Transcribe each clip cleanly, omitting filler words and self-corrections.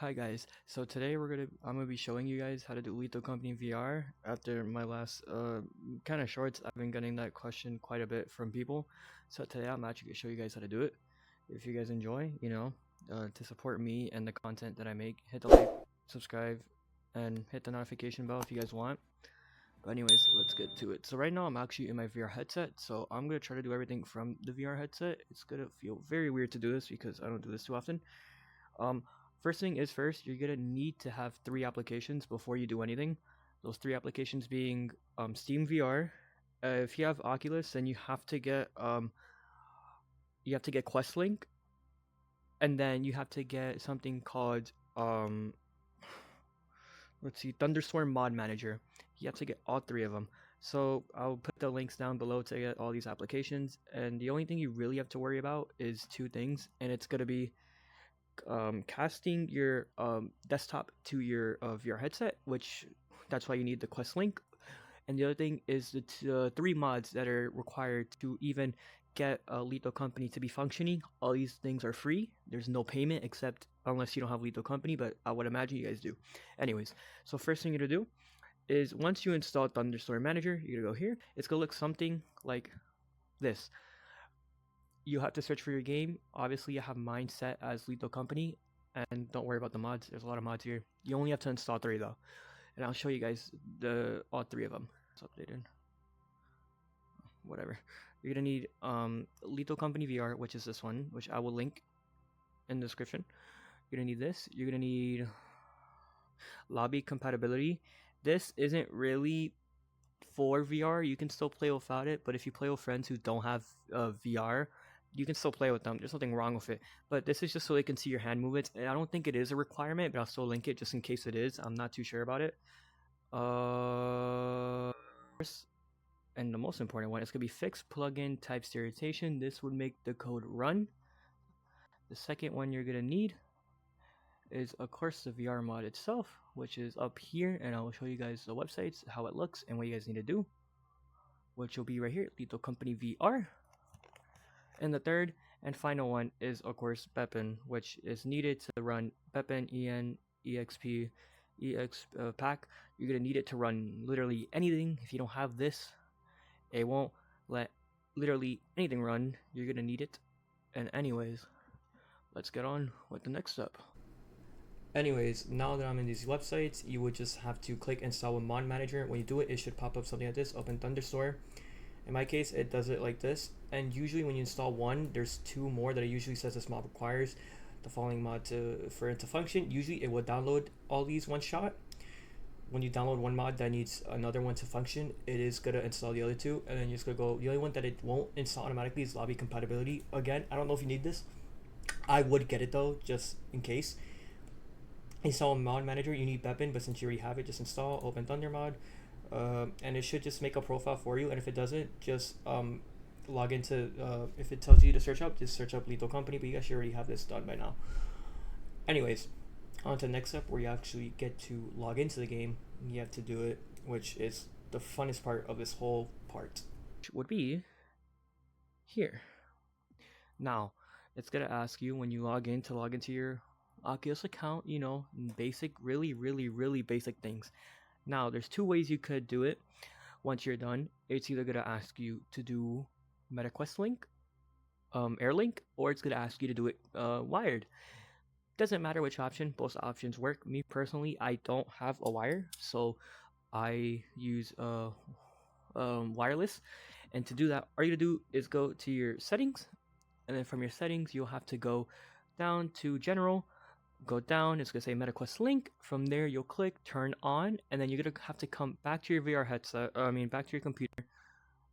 Hi guys, so today I'm gonna be showing you guys how to do Lethal Company VR. After my last kind of shorts, I've been getting that question quite a bit from people. So today I'm actually gonna show you guys how to do it. If you guys enjoy, to support me and the content that I make, hit the like, subscribe, and hit the notification bell if you guys want. But anyways, let's get to it. So right now I'm actually in my VR headset, so I'm gonna try to do everything from the VR headset. It's gonna feel very weird to do this because I don't do this too often. Um, First thing is first, you're gonna need to have three applications before you do anything. Those three applications being Steam VR. If you have Oculus, then you have to get Questlink, and then you have to get something called let's see, Thunderstorm Mod Manager. You have to get all three of them. So I'll put the links down below to get all these applications, and the only thing you really have to worry about is two things, and it's gonna be casting your desktop to your VR headset, which that's why you need the Quest link. And the other thing is the three mods that are required to even get a Lethal Company to be functioning. All these things are free. There's no payment except unless you don't have Lethal Company, but I would imagine you guys do. Anyways, so first thing you're gonna do is once you install Thunderstorm Manager, you're gonna go here. It's gonna look something like this. You have to search for your game. Obviously, you have mine set as Lethal Company, and don't worry about the mods. There's a lot of mods here. You only have to install three though, and I'll show you guys all three of them. It's updated. Whatever. You're gonna need Lethal Company VR, which is this one, which I will link in the description. You're gonna need this. You're gonna need lobby compatibility. This isn't really for VR. You can still play without it, but if you play with friends who don't have VR, you can still play with them. There's nothing wrong with it. But this is just so they can see your hand movements. And I don't think it is a requirement, but I'll still link it just in case it is. I'm not too sure about it. And the most important one is going to be fixed plugin type stereotyping. This would make the code run. The second one you're going to need is of course the VR mod itself, which is up here, and I will show you guys the websites, how it looks, and what you guys need to do, which will be right here, Lethal Company VR. And the third and final one is of course Beppin, which is needed to run Beppin exp ex pack. You're gonna need it to run literally anything. If you don't have this, it won't let literally anything run. You're gonna need it. And anyways, let's get on with the next step. Anyways, now that I'm in these websites, you would just have to click install with mod manager. When you do it, it should pop up something like this. Open Thunderstorm. In my case, it does it like this. And usually when you install one, there's two more that it usually says this mod requires the following mod for it to function. Usually it will download all these one shot. When you download one mod that needs another one to function, it is gonna install the other two, and then you're just gonna go. The only one that it won't install automatically is lobby compatibility. Again, I don't know if you need this. I would get it though, just in case. Install mod manager, you need Beppin, but since you already have it, just install open Thunder mod, and it should just make a profile for you. And if it doesn't, just log into. If it tells you to search up, just search up Lethal Company. But you guys should already have this done by now. Anyways, on to the next step where you actually get to log into the game. You have to do it, which is the funnest part of this whole part. Which would be here. Now, it's gonna ask you when you log in to log into your Oculus account, basic, really basic things. Now, there's two ways you could do it. Once you're done, it's either gonna ask you to do MetaQuest Link, Airlink, or it's gonna ask you to do it wired. Doesn't matter which option, both options work. Me personally, I don't have a wire, so I use wireless. And to do that, all you do is go to your settings, and then from your settings, you'll have to go down to general. Go down, it's gonna say MetaQuest link. From there, you'll click turn on, and then you're gonna have to come back to your VR headset. Back to your computer.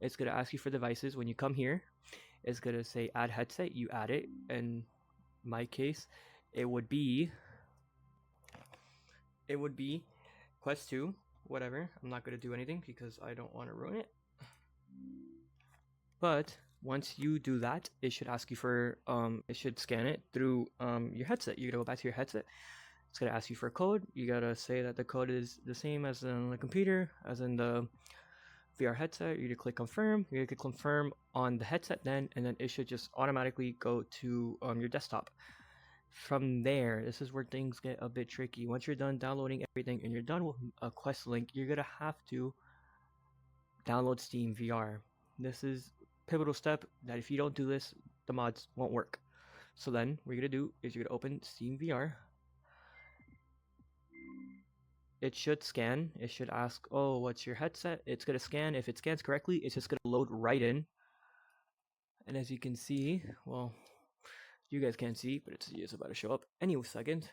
It's gonna ask you for devices. When you come here, it's gonna say add headset. You add it. In my case, it would be Quest 2. Whatever. I'm not gonna do anything because I don't want to ruin it. But once you do that, it should ask you for it should scan it through your headset. You're gonna go back to your headset. It's gonna ask you for a code. You gotta say that the code is the same as in the computer, as in the VR headset. You're gonna click confirm. You're gonna click confirm on the headset then, and then it should just automatically go to your desktop. From there, this is where things get a bit tricky. Once you're done downloading everything and you're done with a quest link, you're gonna have to download Steam VR. This is a pivotal step that if you don't do this, the mods won't work. So then what you're gonna do is you're gonna open Steam VR. It should scan. It should ask, oh, what's your headset? It's gonna scan. If it scans correctly, it's just gonna load right in. And as you can see, well, you guys can't see, but it's about to show up any second.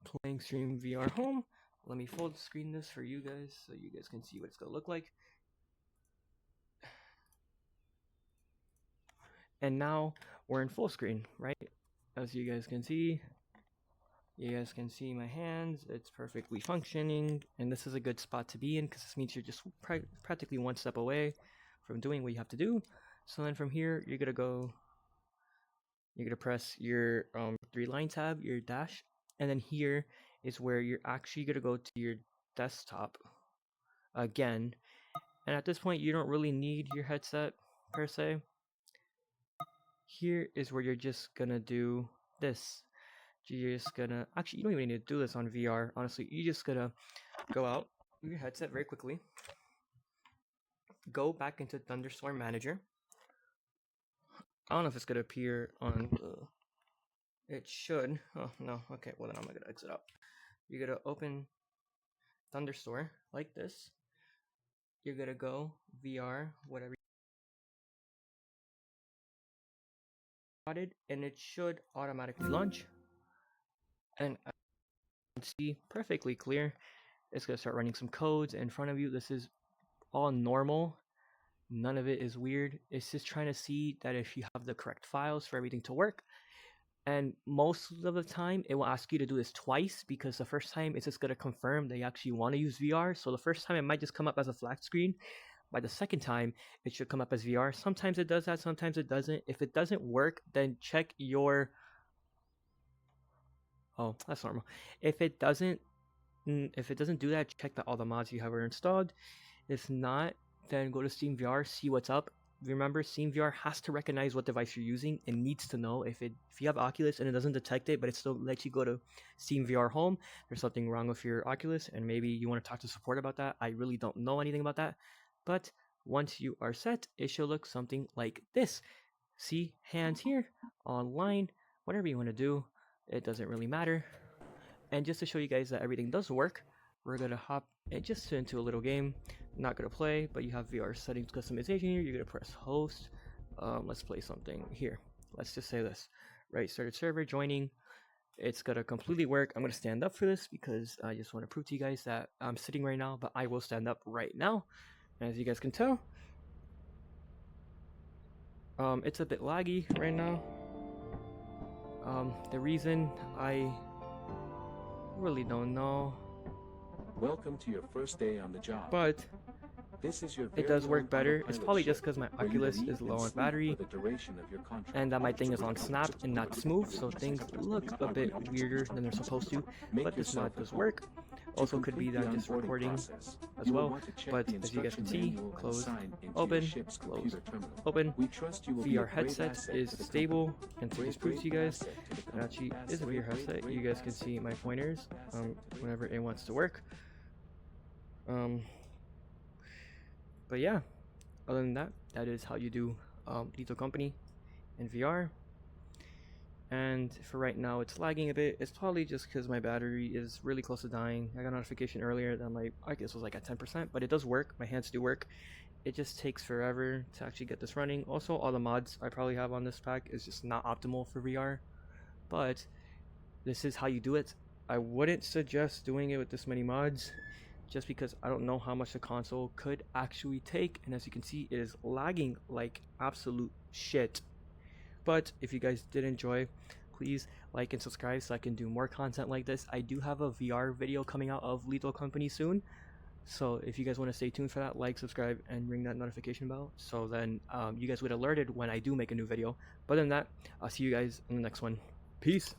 Playing Stream VR Home. Let me full screen this for you guys so you guys can see what it's gonna look like. And now we're in full screen, right? As you guys can see my hands. It's perfectly functioning, and this is a good spot to be in because this means you're just practically one step away from doing what you have to do. So then from here, you're gonna press your 3-line tab, your dash, and then here is where you're actually gonna go to your desktop again. And at this point, you don't really need your headset per se. Here is where you're just gonna do this. You're just gonna, actually, you don't even need to do this on VR, honestly. You're just gonna go out with your headset very quickly, go back into Thunderstorm Manager. I don't know if it's gonna appear on it should. Oh no, okay, well then I'm gonna exit out. You're gonna open Thunderstorm like this. You're gonna go VR, whatever you and it should automatically launch. And I can see perfectly clear. It's gonna start running some codes in front of you. This is all normal. None of it is weird. It's just trying to see that if you have the correct files for everything to work. And most of the time, it will ask you to do this twice because the first time it's just going to confirm that you actually want to use VR. So the first time it might just come up as a flat screen. By the second time, it should come up as VR. Sometimes it does that, sometimes it doesn't. If it doesn't work, then check your... Oh, that's normal. If it doesn't do that, check that all the mods you have are installed. If not, then go to Steam VR, see what's up. Remember, Steam VR has to recognize what device you're using. It needs to know if you have Oculus and it doesn't detect it, but it still lets you go to Steam VR Home. There's something wrong with your Oculus, and maybe you want to talk to support about that. I really don't know anything about that, but once you are set, it should look something like this. See, hands here, online, whatever you want to do, it doesn't really matter. And just to show you guys that everything does work, we're gonna hop just into a little game. Not gonna play, but you have VR settings customization here. You're gonna press host. Let's play something here. Let's just say this, right? Started server, joining. It's gonna completely work. I'm gonna stand up for this because I just want to prove to you guys that I'm sitting right now, but I will stand up right now. And as you guys can tell, it's a bit laggy right now. The reason I really don't know. Welcome to your first day on the job. But it does work better. It's probably just because my Oculus is low on battery and that my thing is on snap and not smooth, so things look a bit weirder than they're supposed to. But this mod does work. Also could be that I'm just recording as well. But as you guys can see, close, open, close, open. VR headset is stable, and to just prove to you guys, it actually is a VR headset. You guys can see my pointers whenever it wants to work. But yeah, other than that, that is how you do Lethal Company in VR. And for right now, it's lagging a bit. It's probably just because my battery is really close to dying. I got a notification earlier that my Oculus was like at 10%, but it does work. My hands do work. It just takes forever to actually get this running. Also, all the mods I probably have on this pack is just not optimal for VR. But this is how you do it. I wouldn't suggest doing it with this many mods, just because I don't know how much the console could actually take, and as you can see, it is lagging like absolute shit. But if you guys did enjoy, please like and subscribe so I can do more content like this. I do have a VR video coming out of Lethal Company soon, so if you guys want to stay tuned for that, like, subscribe, and ring that notification bell, so then you guys would be alerted when I do make a new video. But other than that, I'll see you guys in the next one. Peace.